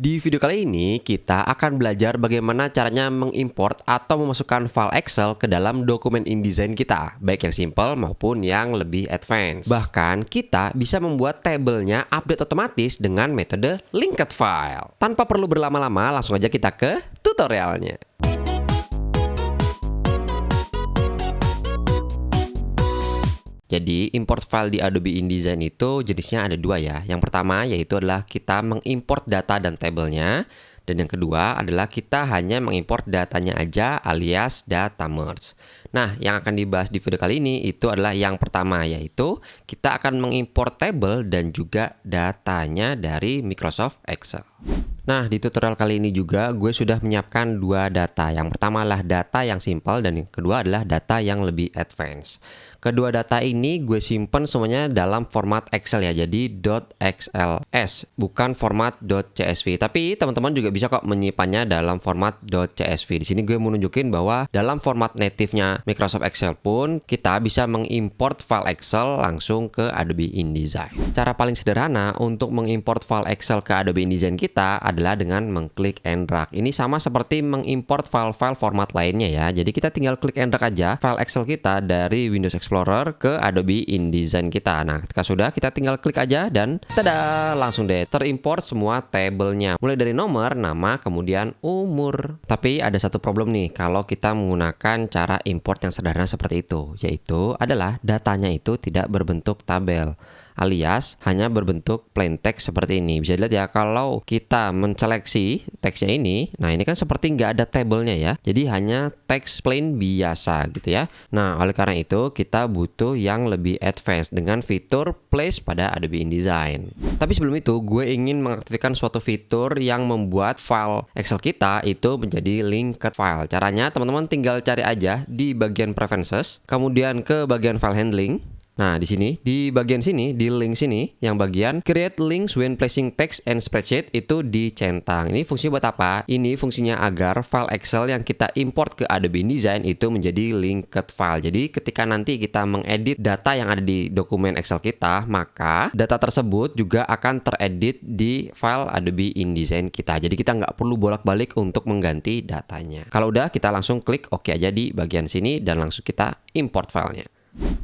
Di video kali ini, kita akan belajar bagaimana caranya mengimport atau memasukkan file Excel ke dalam dokumen InDesign kita, baik yang simple maupun yang lebih advance. Bahkan, kita bisa membuat tabelnya update otomatis dengan metode linked file. Tanpa perlu berlama-lama, langsung aja kita ke tutorialnya. Jadi, import file di Adobe InDesign itu jenisnya ada dua ya. Yang pertama yaitu adalah kita mengimport data dan tabelnya. Dan yang kedua adalah kita hanya mengimport datanya aja alias data merge. Nah, yang akan dibahas di video kali ini itu adalah yang pertama, yaitu kita akan mengimport tabel dan juga datanya dari Microsoft Excel. Nah, di tutorial kali ini juga gue sudah menyiapkan dua data. Yang pertama adalah data yang simple dan yang kedua adalah data yang lebih advance. Kedua data ini gue simpen semuanya dalam format Excel ya, jadi .xls, bukan format .csv. Tapi teman-teman juga bisa kok menyimpannya dalam format .csv. Di sini gue mau nunjukin bahwa dalam format native-nya Microsoft Excel pun kita bisa mengimport file Excel langsung ke Adobe InDesign. Cara paling sederhana untuk mengimport file Excel ke Adobe InDesign kita adalah dengan mengklik and drag. Ini sama seperti mengimport file-file format lainnya ya. Jadi kita tinggal klik and drag aja file Excel kita dari Windows Explorer ke Adobe InDesign kita. Nah, ketika sudah, kita tinggal klik aja dan tada, langsung deh terimport semua tabelnya. Mulai dari nomor, nama, kemudian umur. Tapi ada satu problem nih kalau kita menggunakan cara import yang sederhana seperti itu, yaitu adalah datanya itu tidak berbentuk tabel, alias hanya berbentuk plain text seperti ini. Bisa dilihat ya, kalau kita menseleksi teksnya ini, nah ini kan seperti nggak ada tabelnya ya, jadi hanya teks plain biasa gitu ya. Nah, oleh karena itu kita butuh yang lebih advance dengan fitur place pada Adobe InDesign. Tapi sebelum itu, gue ingin mengaktifkan suatu fitur yang membuat file Excel kita itu menjadi linked file. Caranya teman-teman tinggal cari aja di bagian preferences, kemudian ke bagian file handling. Nah, di sini, di bagian sini, di link sini, yang bagian create links when placing text and spreadsheet itu dicentang. Ini fungsinya buat apa? Ini fungsinya agar file Excel yang kita import ke Adobe InDesign itu menjadi linked file. Jadi, ketika nanti kita mengedit data yang ada di dokumen Excel kita, maka data tersebut juga akan teredit di file Adobe InDesign kita. Jadi, kita nggak perlu bolak-balik untuk mengganti datanya. Kalau udah, kita langsung klik OK aja di bagian sini dan langsung kita import filenya.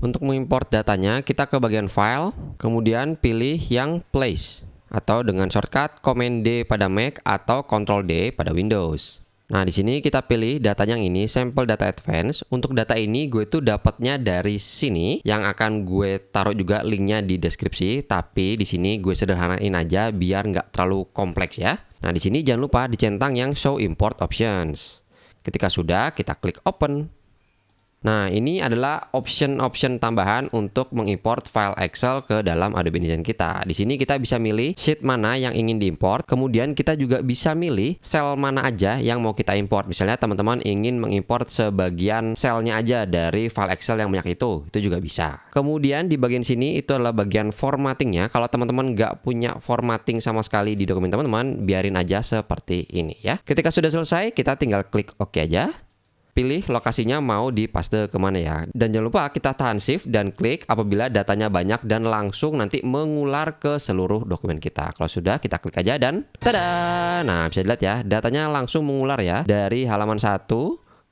Untuk mengimport datanya, kita ke bagian file, kemudian pilih yang place, atau dengan shortcut Command D pada Mac atau Ctrl D pada Windows. Nah, di sini kita pilih datanya yang ini, sample data advance. Untuk data ini gue tuh dapatnya dari sini, yang akan gue taruh juga linknya di deskripsi. Tapi di sini gue sederhanain aja biar nggak terlalu kompleks ya. Nah, di sini jangan lupa dicentang yang show import options. Ketika sudah, kita klik open. Nah, ini adalah option-option tambahan untuk mengimport file Excel ke dalam Adobe InDesign kita. Di sini kita bisa milih sheet mana yang ingin diimport, kemudian kita juga bisa milih sel mana aja yang mau kita import. Misalnya teman-teman ingin mengimport sebagian selnya aja dari file Excel yang banyak itu juga bisa. Kemudian di bagian sini itu adalah bagian formattingnya. Kalau teman-teman nggak punya formatting sama sekali di dokumen teman-teman, biarin aja seperti ini ya. Ketika sudah selesai, kita tinggal klik OK aja. Pilih lokasinya mau dipaste kemana ya. Dan jangan lupa kita tahan shift dan klik apabila datanya banyak dan langsung nanti mengular ke seluruh dokumen kita. Kalau sudah, kita klik aja dan tada! Nah, bisa dilihat ya, datanya langsung mengular ya dari halaman 1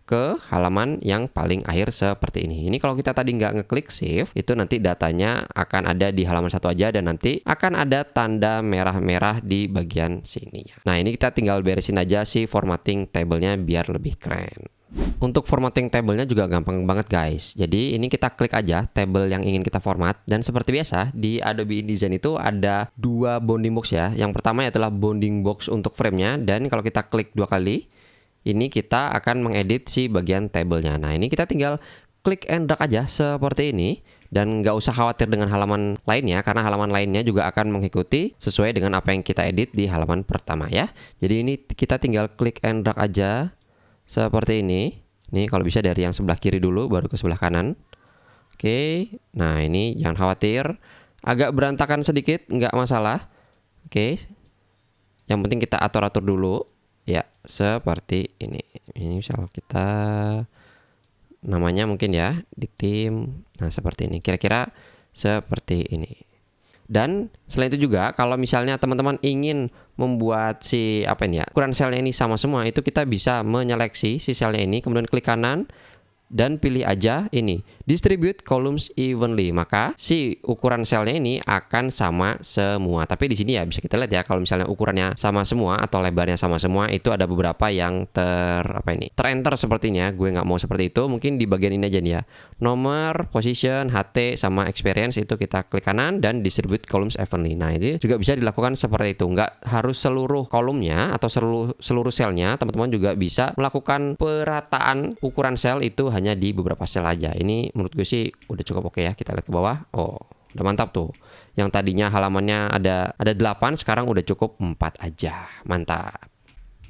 ke halaman yang paling akhir seperti ini. Ini kalau kita tadi nggak ngeklik save, itu nanti datanya akan ada di halaman 1 aja dan nanti akan ada tanda merah-merah di bagian sininya. Nah, ini kita tinggal beresin aja si formatting tabelnya biar lebih keren. Untuk formatting tabelnya juga gampang banget guys. Jadi ini kita klik aja tabel yang ingin kita format. Dan seperti biasa di Adobe InDesign itu ada dua bounding box ya. Yang pertama adalah bounding box untuk framenya. Dan kalau kita klik 2 kali, ini kita akan mengedit si bagian tabelnya. Nah, ini kita tinggal klik and drag aja seperti ini. Dan nggak usah khawatir dengan halaman lainnya, karena halaman lainnya juga akan mengikuti sesuai dengan apa yang kita edit di halaman pertama ya. Jadi ini kita tinggal klik and drag aja seperti ini. Nih, kalau bisa dari yang sebelah kiri dulu baru ke sebelah kanan. Oke, nah ini jangan khawatir, agak berantakan sedikit nggak masalah. Oke, yang penting kita atur-atur dulu ya, seperti ini. Ini misal kita namanya mungkin ya di tim, nah seperti ini, kira-kira seperti ini. Dan selain itu juga kalau misalnya teman-teman ingin membuat si ukuran selnya ini sama semua, itu kita bisa menyeleksi si selnya ini, kemudian klik kanan dan pilih aja ini distribute columns evenly, maka si ukuran selnya ini akan sama semua. Tapi di sini ya bisa kita lihat ya, kalau misalnya ukurannya sama semua atau lebarnya sama semua, itu ada beberapa yang terenter sepertinya. Gue nggak mau seperti itu, mungkin di bagian ini aja nih ya, nomor, position, HT sama experience, itu kita klik kanan dan distribute columns evenly. Nah ini juga bisa dilakukan seperti itu, nggak harus seluruh kolomnya atau seluruh selnya. Teman-teman juga bisa melakukan perataan ukuran sel itu hanya di beberapa sel aja. Ini menurut gue sih udah cukup oke ya. Kita lihat ke bawah. Oh, udah mantap tuh. Yang tadinya halamannya ada 8, sekarang udah cukup 4 aja. Mantap.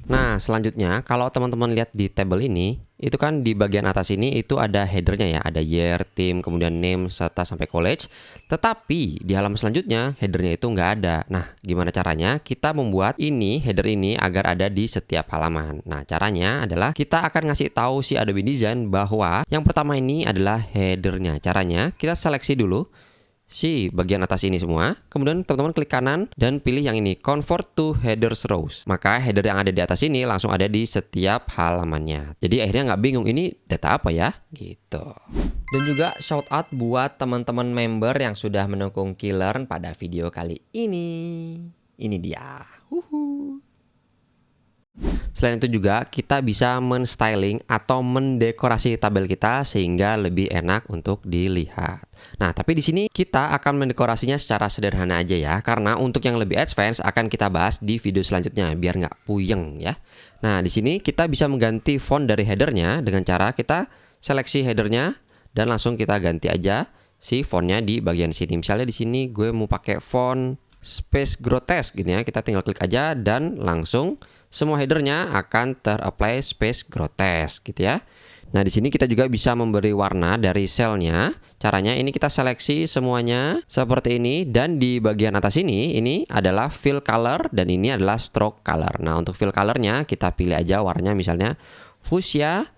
Nah, selanjutnya kalau teman-teman lihat di tabel ini, itu kan di bagian atas ini itu ada headernya ya, ada year, team, kemudian name, serta sampai college. Tetapi di halaman selanjutnya headernya itu nggak ada. Nah, gimana caranya kita membuat header ini agar ada di setiap halaman? Nah, caranya adalah kita akan ngasih tahu si Adobe InDesign bahwa yang pertama ini adalah headernya. Caranya kita seleksi dulu si bagian atas ini semua, kemudian teman-teman klik kanan dan pilih yang ini, convert to headers rows. Maka header yang ada di atas ini langsung ada di setiap halamannya. Jadi akhirnya nggak bingung ini data apa ya gitu. Dan juga shout out buat teman-teman member yang sudah mendukung Keylearn pada video kali ini. Ini dia. Selain itu juga kita bisa men-styling atau mendekorasi tabel kita sehingga lebih enak untuk dilihat. Nah, tapi di sini kita akan mendekorasinya secara sederhana aja ya, karena untuk yang lebih advance akan kita bahas di video selanjutnya biar nggak puyeng ya. Nah, di sini kita bisa mengganti font dari headernya dengan cara kita seleksi headernya dan langsung kita ganti aja si fontnya di bagian sini. Misalnya di sini gue mau pakai font Space Grotesque gini ya, kita tinggal klik aja dan langsung semua headernya akan ter-apply Space Grotesque gitu ya. Nah, di sini kita juga bisa memberi warna dari selnya. Caranya ini kita seleksi semuanya seperti ini, dan di bagian atas ini adalah fill color dan ini adalah stroke color. Nah, untuk fill colornya kita pilih aja warnanya misalnya fuchsia.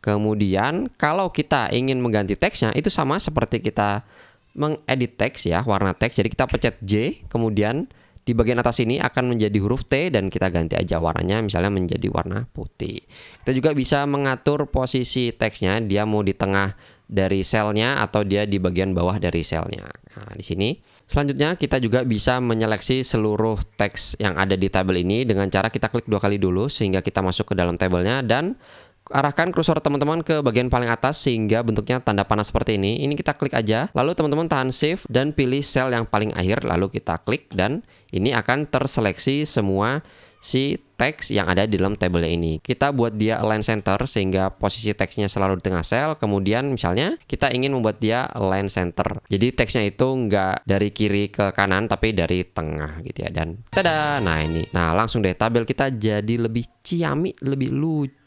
Kemudian kalau kita ingin mengganti teksnya itu sama seperti kita mengedit teks ya, warna teks. Jadi kita pencet J, kemudian di bagian atas ini akan menjadi huruf T dan kita ganti aja warnanya misalnya menjadi warna putih. Kita juga bisa mengatur posisi teksnya, dia mau di tengah dari selnya atau dia di bagian bawah dari selnya. Nah, di sini selanjutnya kita juga bisa menyeleksi seluruh teks yang ada di tabel ini dengan cara kita klik 2 kali dulu sehingga kita masuk ke dalam tabelnya dan arahkan kursor teman-teman ke bagian paling atas sehingga bentuknya tanda panah seperti ini. Ini kita klik aja, lalu teman-teman tahan shift dan pilih sel yang paling akhir, lalu kita klik dan ini akan terseleksi semua si teks yang ada di dalam tabelnya ini. Kita buat dia align center sehingga posisi teksnya selalu di tengah sel. Kemudian misalnya kita ingin membuat dia align center, jadi teksnya itu nggak dari kiri ke kanan tapi dari tengah gitu ya. Dan tada, nah ini, nah langsung deh tabel kita jadi lebih ciamik, lebih lucu.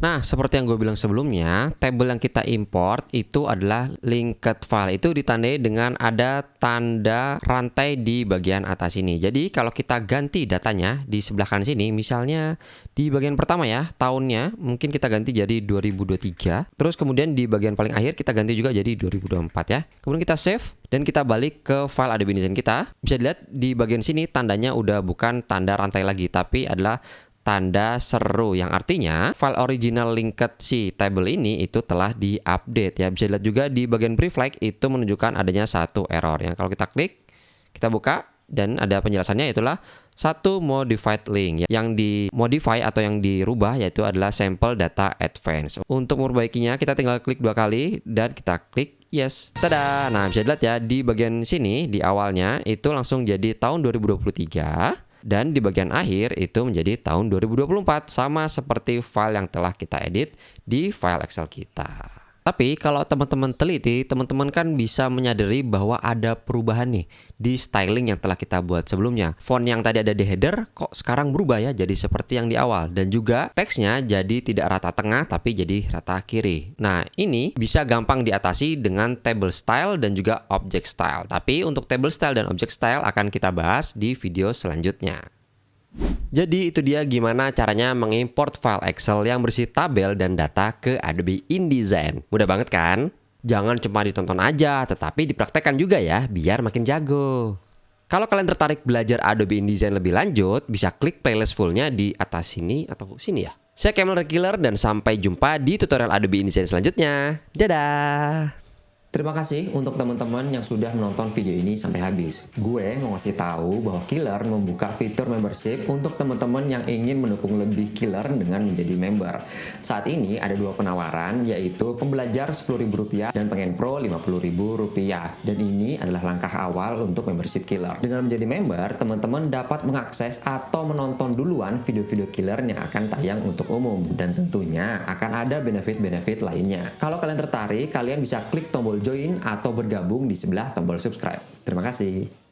Nah, seperti yang gue bilang sebelumnya, tabel yang kita import itu adalah linked file. Itu ditandai dengan ada tanda rantai di bagian atas ini. Jadi kalau kita ganti datanya di sebelah kanan sini, misalnya di bagian pertama ya, tahunnya mungkin kita ganti jadi 2023. Terus kemudian di bagian paling akhir kita ganti juga jadi 2024 ya. Kemudian kita save dan kita balik ke file Adobe InDesign kita. Bisa dilihat di bagian sini tandanya udah bukan tanda rantai lagi, tapi adalah tanda seru, yang artinya file original linked si table ini itu telah diupdate ya. Bisa dilihat juga di bagian pre-flag itu menunjukkan adanya satu error yang kalau kita klik, kita buka dan ada penjelasannya, itulah satu modified link. Yang dimodify atau yang dirubah yaitu adalah sample data advance. Untuk memperbaikinya kita tinggal klik 2 kali dan kita klik yes. Tada. Nah, bisa dilihat ya di bagian sini di awalnya itu langsung jadi tahun 2023. Dan di bagian akhir itu menjadi tahun 2024, sama seperti file yang telah kita edit di file Excel kita. Tapi kalau teman-teman teliti, teman-teman kan bisa menyadari bahwa ada perubahan nih di styling yang telah kita buat sebelumnya. Font yang tadi ada di header kok sekarang berubah ya jadi seperti yang di awal. Dan juga teksnya jadi tidak rata tengah tapi jadi rata kiri. Nah, ini bisa gampang diatasi dengan table style dan juga object style. Tapi untuk table style dan object style akan kita bahas di video selanjutnya. Jadi itu dia gimana caranya mengimport file Excel yang berisi tabel dan data ke Adobe InDesign. Mudah banget kan? Jangan cuma ditonton aja, tetapi dipraktekkan juga ya, biar makin jago. Kalau kalian tertarik belajar Adobe InDesign lebih lanjut, bisa klik playlist fullnya di atas sini atau sini ya. Saya Camel Regular dan sampai jumpa di tutorial Adobe InDesign selanjutnya. Dadah! Terima kasih untuk teman-teman yang sudah menonton video ini sampai habis. Gue mau ngasih tahu bahwa Killer membuka fitur membership untuk teman-teman yang ingin mendukung lebih Killer dengan menjadi member. Saat ini ada dua penawaran, yaitu pembelajar Rp10.000 dan pengen pro Rp50.000. Dan ini adalah langkah awal untuk membership Killer. Dengan menjadi member, teman-teman dapat mengakses atau menonton duluan video-video Killer yang akan tayang untuk umum. Dan tentunya akan ada benefit-benefit lainnya. Kalau kalian tertarik, kalian bisa klik tombol join atau bergabung di sebelah tombol subscribe. Terima kasih.